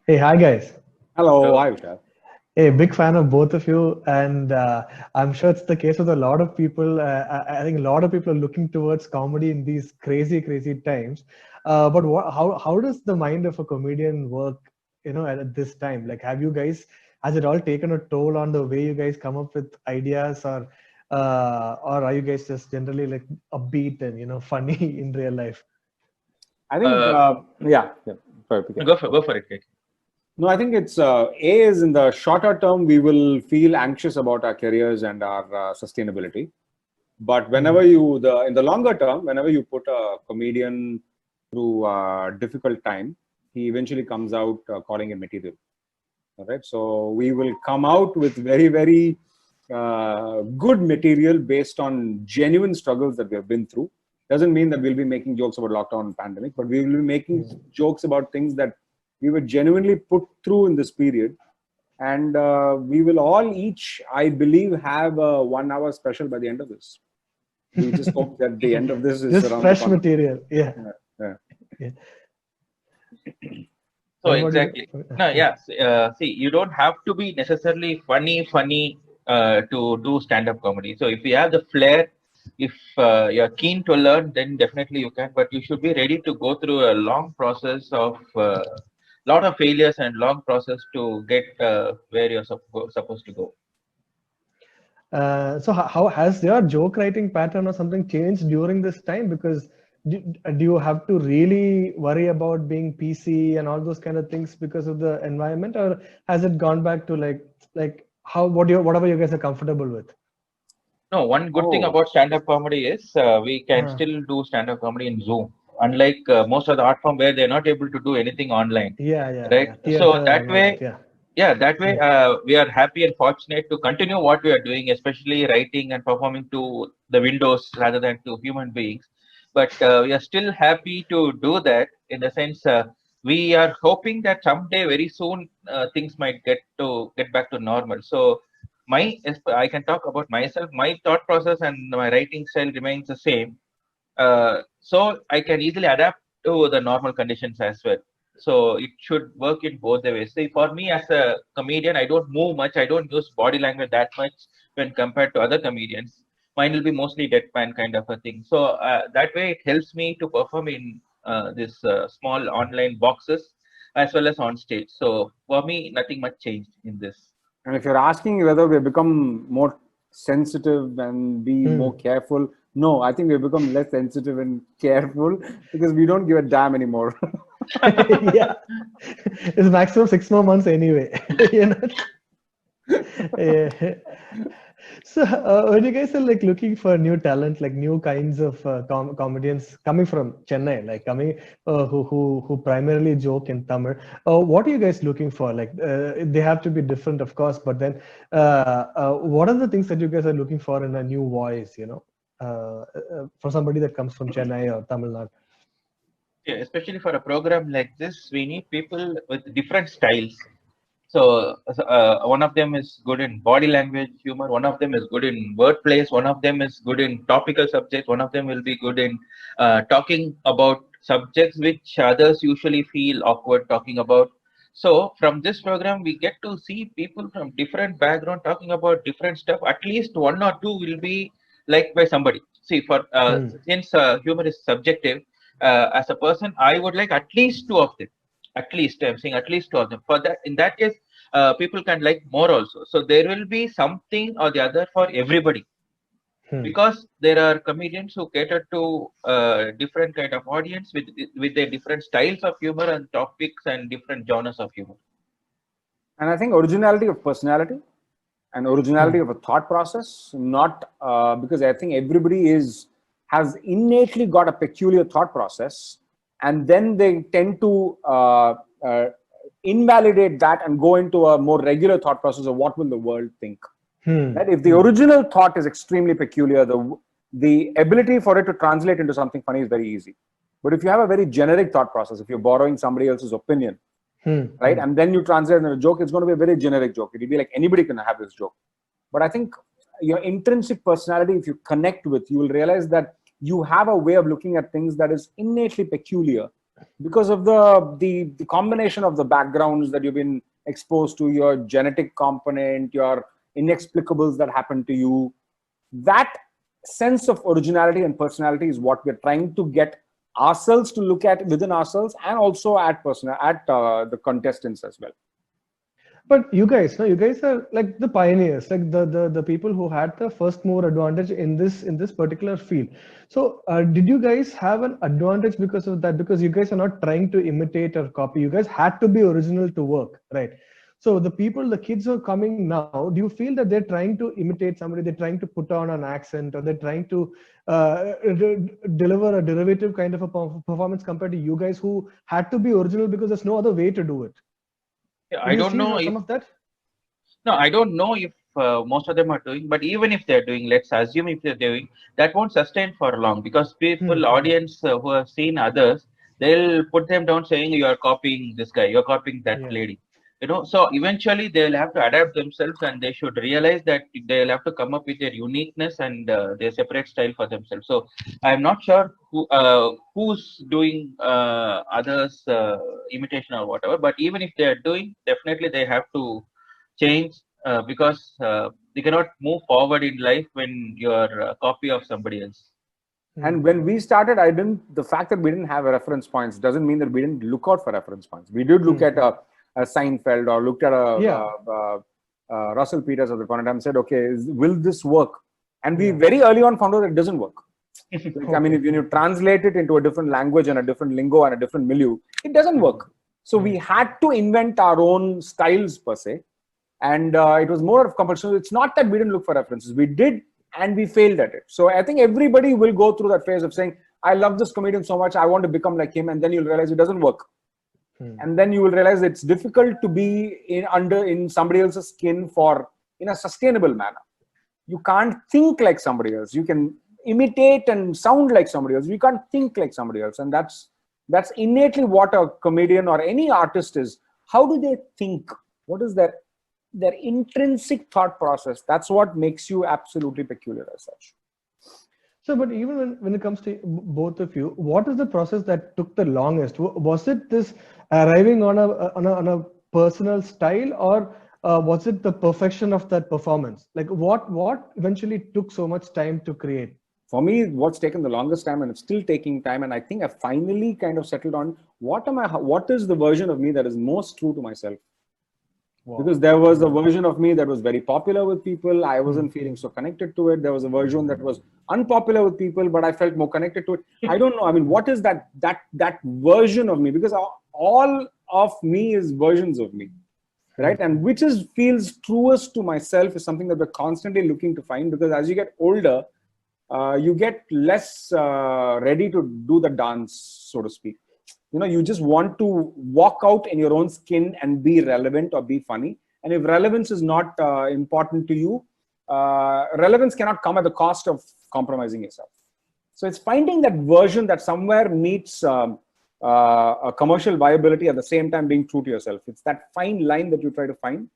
Hey, hi guys. Hello, So, hi Vishal. Hey, big fan of both of you, and I'm sure it's the case with a lot of people. I think a lot of people are looking towards comedy in these crazy, crazy times. But how does the mind of a comedian work? At this time, like, have you guys has it all taken a toll on the way you guys come up with ideas, or are you guys just generally like upbeat and funny in real life? I think, uh, yeah. Sorry, pick it. go for it, Kate. No, I think it's A is in the shorter term, we will feel anxious about our careers and our sustainability. But Hmm. whenever in the longer term, whenever you put a comedian through a difficult time, he eventually comes out calling it material. All right. So we will come out with very, very good material based on genuine struggles that we have been through. Doesn't mean that we'll be making jokes about lockdown and pandemic, but we will be making jokes about things that we were genuinely put through in this period. And we will all each, I believe, have a 1 hour special by the end of this. We just hope that the end of this is Just around the fresh corner. material. Yeah. Yeah, yeah. Yeah. So What about you? exactly. No, Yeah. yeah. See, you don't have to be necessarily funny to do stand-up comedy. So if you have the flair, if you're keen to learn, then definitely you can. But you should be ready to go through a long process of lot of failures and long process to get where you're supposed to go. So how has your joke writing pattern or something changed during this time? Because do you have to really worry about being PC and all those kind of things because of the environment, or has it gone back to like how whatever you guys are comfortable with? No, one good thing Oh, about stand-up comedy is we can Uh, still do stand-up comedy in Zoom, unlike most of the art form where they're not able to do anything online, right? yeah, So theater that and all that. way, Yeah. yeah, that way Mm. we are happy and fortunate to continue what we are doing, especially writing and performing to the windows rather than to human beings. But we are still happy to do that in the sense we are hoping that someday, very soon, things might get back to normal. So I can talk about myself. My thought process and my writing style remains the same, so I can easily adapt to the normal conditions as well. So it should work in both the ways. See, for me as a comedian, I don't move much. I don't use body language that much when compared to other comedians. Mine will be mostly deadpan kind of a thing. So that way, it helps me to perform in this small online boxes as well as on stage. So for me, nothing much changed in this. and if you're asking whether we've become more sensitive and be more Hmm. careful, no, I think we've become less sensitive and careful because we don't give a damn anymore. Yeah. It's maximum 6 more months anyway. you know. Yeah. So, when you guys are like looking for new talent, like new kinds of comedians coming from Chennai, like coming who primarily joke in Tamil, what are you guys looking for? Like, they have to be different, of course, but then, what are the things that you guys are looking for in a new voice? For somebody that comes from Chennai or Tamil Nadu. Yeah, especially for a program like this, we need people with different styles. So one of them is good in body language, humor. One of them is good in wordplays. One of them is good in topical subjects. One of them will be good in talking about subjects which others usually feel awkward talking about. So from this program, we get to see people from different background talking about different stuff. At least one or two will be liked by somebody. See, for Hmm. since humor is subjective, as a person, I would like at least two of them. At least I'm saying at least two of them. For that, in that case, people can like more also. So there will be something or the other for everybody Hmm. because there are comedians who cater to different kind of audience with their different styles of humor and topics and different genres of humor. And I think originality of personality and originality Hmm. of a thought process, not because I think everybody has innately got a peculiar thought process, and then they tend to invalidate that and go into a more regular thought process of what will the world think. Hmm. Right? If the Hmm. original thought is extremely peculiar, the ability for it to translate into something funny is very easy. But if you have a very generic thought process, if you're borrowing somebody else's opinion, Hmm. right, Hmm. and then you translate it into a joke, it's going to be a very generic joke. It'll be like anybody can have this joke. But I think your intrinsic personality, if you connect with, you will realize that you have a way of looking at things that is innately peculiar, because of the combination of the backgrounds that you've been exposed to, your genetic component, your inexplicables that happen to you. That sense of originality and personality is what we're trying to get ourselves to look at within ourselves, and also at the contestants as well. But you guys, no, you guys are like the pioneers, like the people who had the first mover advantage in this particular field. So, did you guys have an advantage because of that? Because you guys are not trying to imitate or copy. You guys had to be original to work, right? So the kids who are coming now, do you feel that they're trying to imitate somebody? They're trying to put on an accent, or they're trying to deliver a derivative kind of a performance compared to you guys who had to be original because there's no other way to do it. Yeah, Did I you don't see know if some of that? no, I don't know if most of them are doing, but even if they're doing, let's assume if they're doing, that won't sustain for long because people, audience who have seen others, they'll put them down saying you are copying this guy, you're copying that Yeah. lady. So eventually they'll have to adapt themselves, and they should realize that they'll have to come up with their uniqueness and their separate style for themselves. So I'm not sure who's doing others imitation or whatever, but even if they're doing, definitely they have to change because you cannot move forward in life when you're a copy of somebody else. And when we started, the fact that we didn't have reference points doesn't mean that we didn't look out for reference points. We did look at a Seinfeld, or looked at Russell Peters at the point in time, and said, okay, will this work? And we very early on found out that it doesn't work. I mean, if you translate it into a different language and a different lingo and a different milieu, it doesn't work. So we had to invent our own styles per se. And it was more of compulsion. It's not that we didn't look for references. We did, and we failed at it. So I think everybody will go through that phase of saying, I love this comedian so much, I want to become like him. And then you'll realize it doesn't work. And then you will realize it's difficult to be in somebody else's skin in a sustainable manner. You can't think like somebody else. You can imitate and sound like somebody else. You can't think like somebody else. And that's innately what a comedian or any artist is. How do they think? What is their intrinsic thought process? That's what makes you absolutely peculiar as such. So, but even when it comes to both of you, what is the process that took the longest? Was it this arriving on a personal style, or was it the perfection of that performance? Like what eventually took so much time to create? For me, what's taken the longest time, and it's still taking time, and I think I finally kind of settled on what is the version of me that is most true to myself. Wow. Because there was a version of me that was very popular with people. I wasn't feeling so connected to it. There was a version that was unpopular with people, but I felt more connected to it. I don't know. I mean, what is that version of me? Because all of me is versions of me, right? And which feels truest to myself is something that we're constantly looking to find. Because as you get older, you get less ready to do the dance, so to speak. You just want to walk out in your own skin and be relevant or be funny. And if relevance is not important to you, relevance cannot come at the cost of compromising yourself. So it's finding that version that somewhere meets a commercial viability at the same time being true to yourself. It's that fine line that you try to find.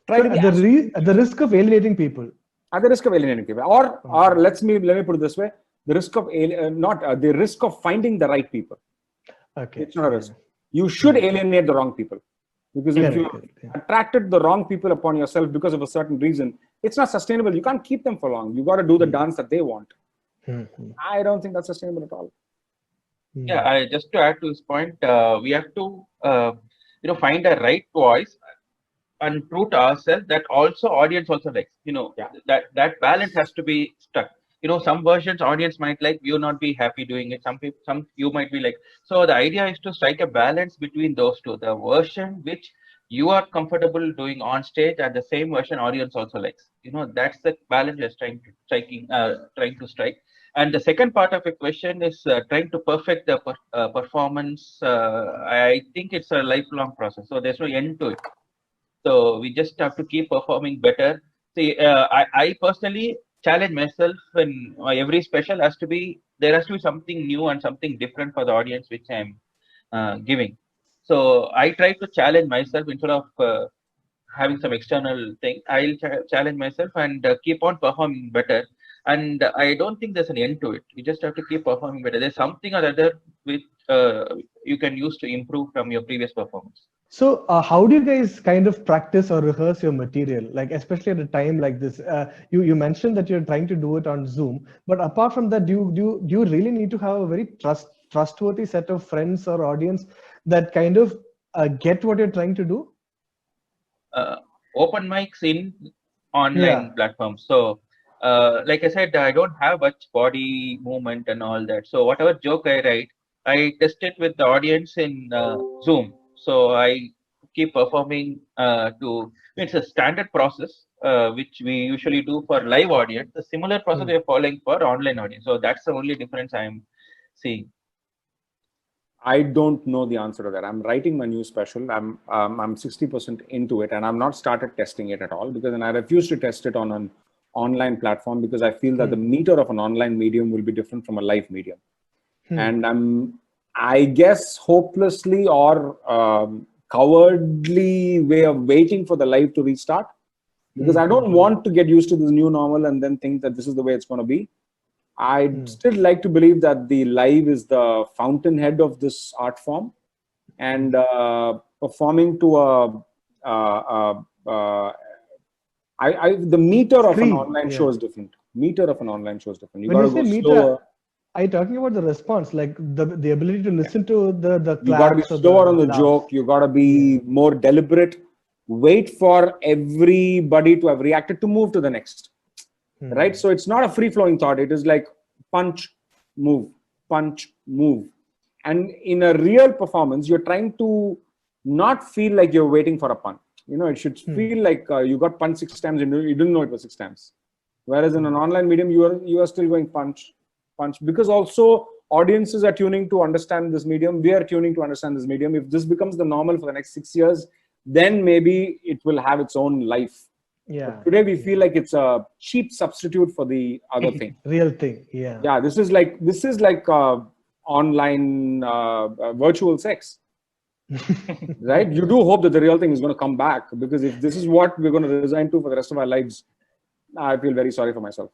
At the risk of alienating people. At the risk of alienating people, or let me put it this way: the risk of the risk of finding the right people. Okay. It's not a risk. You should alienate the wrong people, because if you attracted the wrong people upon yourself because of a certain reason, it's not sustainable. You can't keep them for long. You got to do the dance that they want. I don't think that's sustainable at all. Yeah, just to add to this point, we have to find a right voice and true to ourselves that also audience also likes. That balance has to be struck. Some versions audience might like, you not be happy doing it. Some you might be like. So the idea is to strike a balance between those two. The version which you are comfortable doing on stage, and the same version audience also likes. That's the balance we're trying to strike. And the second part of your question is trying to perfect the performance. I think it's a lifelong process. So there's no end to it. So we just have to keep performing better. See, I personally challenge myself in every special there has to be something new and something different for the audience which I'm giving. So I try to challenge myself instead of having some external thing. I'll challenge myself and keep on performing better. And I don't think there's an end to it. You just have to keep performing better. There's something or other which you can use to improve from your previous performance. So, how do you guys kind of practice or rehearse your material? Like, especially at a time like this, you mentioned that you're trying to do it on Zoom, but apart from that, do you really need to have a very trustworthy set of friends or audience that kind of get what you're trying to do? Open mics in Yeah. online platforms. So, like I said, I don't have much body movement and all that. So, whatever joke I write, I test it with the audience in Zoom. So, I keep performing it's a standard process which we usually do for live audience. The similar process we are following for online audience. So, that's the only difference I'm seeing. I don't know the answer to that. I'm writing my new special. I'm 60% into it, and I've not started testing it at all because then I refuse to test it on an online platform because I feel that the meter of an online medium will be different from a live medium, and I guess, hopelessly or cowardly way of waiting for the live to restart because I don't want to get used to this new normal and then think that this is the way it's going to be. I'd still like to believe that the live is the fountainhead of this art form, and performing to the meter of an online show is different. Meter of an online show is different. You got to go slower. Are you talking about the response, like the ability to listen to the claps? You got to be slower on the joke. You got to be more deliberate. Wait for everybody to have reacted to move to the next. Right? So it's not a free-flowing thought. It is like punch, move, punch, move. And in a real performance, you're trying to not feel like you're waiting for a pun. You know, it should feel like you got punched 6 times and you didn't know it was 6 times. Whereas in an online medium, you are still going punch, punch. Because also audiences are tuning to understand this medium. We are tuning to understand this medium. If this becomes the normal for the next 6 years, then maybe it will have its own life. Yeah. But today we feel like it's a cheap substitute for the other thing. Real thing. Yeah. Yeah. This is like online virtual sex. Right? You do hope that the real thing is going to come back, because if this is what we're going to resign to for the rest of our lives, I feel very sorry for myself.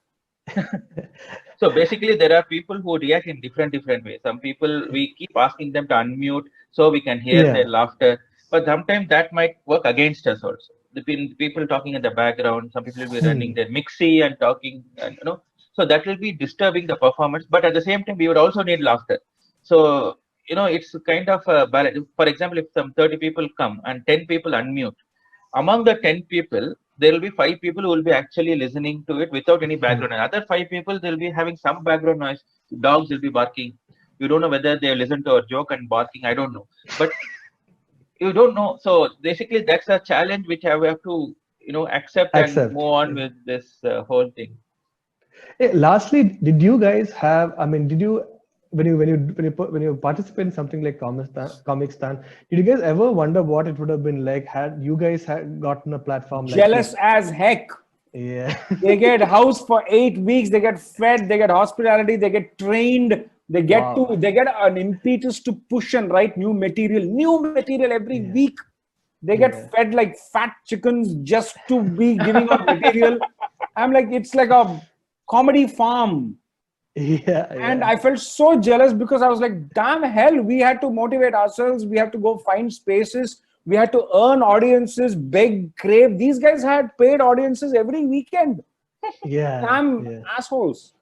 So basically, there are people who react in different ways. Some people, we keep asking them to unmute so we can hear their laughter, but sometimes that might work against us also. The people talking in the background, some people will be running their mixie and talking, and so that will be disturbing the performance. But at the same time, we would also need laughter. So it's kind of a balance. For example, if some 30 people come and 10 people unmute, among the 10 people, there will be 5 people who will be actually listening to it without any background. And other 5 people, they'll be having some background noise. Dogs will be barking. You don't know whether they listen to a joke and barking. I don't know. But you don't know. So basically, that's a challenge which I have to, accept and move on with this whole thing. Hey, lastly, did you guys have? I mean, did you? When you participate in something like Comicstan, did you guys ever wonder what it would have been like had you guys had gotten a platform like Jealous this? as heck. Yeah. They get housed for 8 weeks. They get fed. They get hospitality. They get trained. They get they get an impetus to push and write new material every week. They get fed like fat chickens just to be giving out material. I'm like, it's like a comedy farm. And I felt so jealous because I was like, damn hell, we had to motivate ourselves. We had to go find spaces. We had to earn audiences, beg, crave. These guys had paid audiences every weekend. Damn assholes.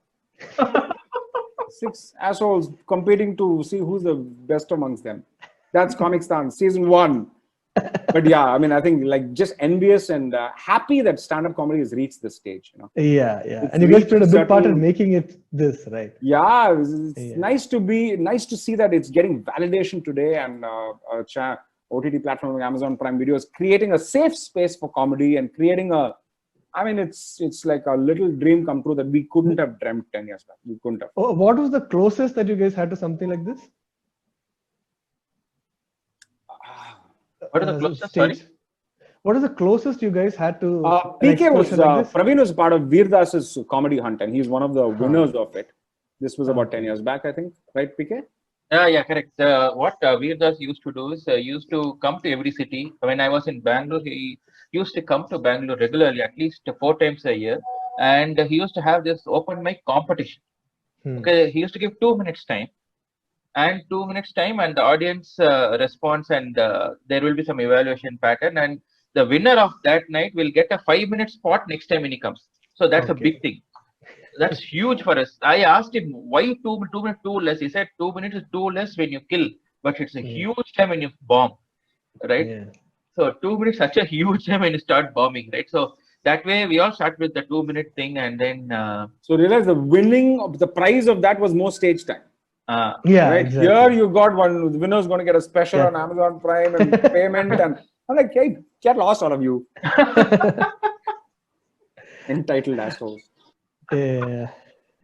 6 assholes competing to see who's the best amongst them. That's Comicstan, season 1. But yeah, I mean, I think like just envious and happy that stand-up comedy has reached this stage. Yeah. And you guys played a big part in making it this, right? Yeah, it's nice to see that it's getting validation today, and OTT platform like Amazon Prime Video is creating a safe space for comedy and creating it's like a little dream come true that we couldn't have dreamt 10 years back. We couldn't have. Oh, what was the closest that you guys had to something like this? What are the closest? Sorry? What is the closest you guys had to? PK was Praveen was part of Veerdas's comedy hunt, and he's one of the winners of it. This was about 10 years back, I think, right, PK? Yeah, correct. What Veerdas used to do is used to come to every city. When I was in Bangalore, he used to come to Bangalore regularly, at least 4 times a year, and he used to have this open mic competition. Okay, he used to give 2 minutes time, and 2 minutes time, and the audience response, and there will be some evaluation pattern, and the winner of that night will get a 5-minute spot next time when he comes. So that's a Okay. big thing. That's huge for us. I asked him why 2 minutes too less. He said 2 minutes is too less when you kill, but it's a huge time when you bomb, right? Yeah. So 2 minutes such a huge time when you start bombing, right? So that way we all start with the 2-minute thing, and then So realize the prize of that was more stage time. Yeah, Right? exactly. Here you got one, the winner's going to get a special Yeah. on Amazon Prime and payment. And I'm like, hey, get lost, all of you. Entitled assholes. Yeah.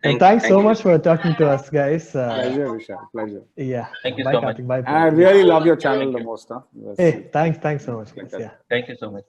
And thanks so much for talking to us, guys. Pleasure, Vishal. Pleasure. Yeah. Thank you Bye, so much. Karthik. Bye. I really love your channel the most. Huh? Hey, thanks so much, guys. Yeah. Thank you so much.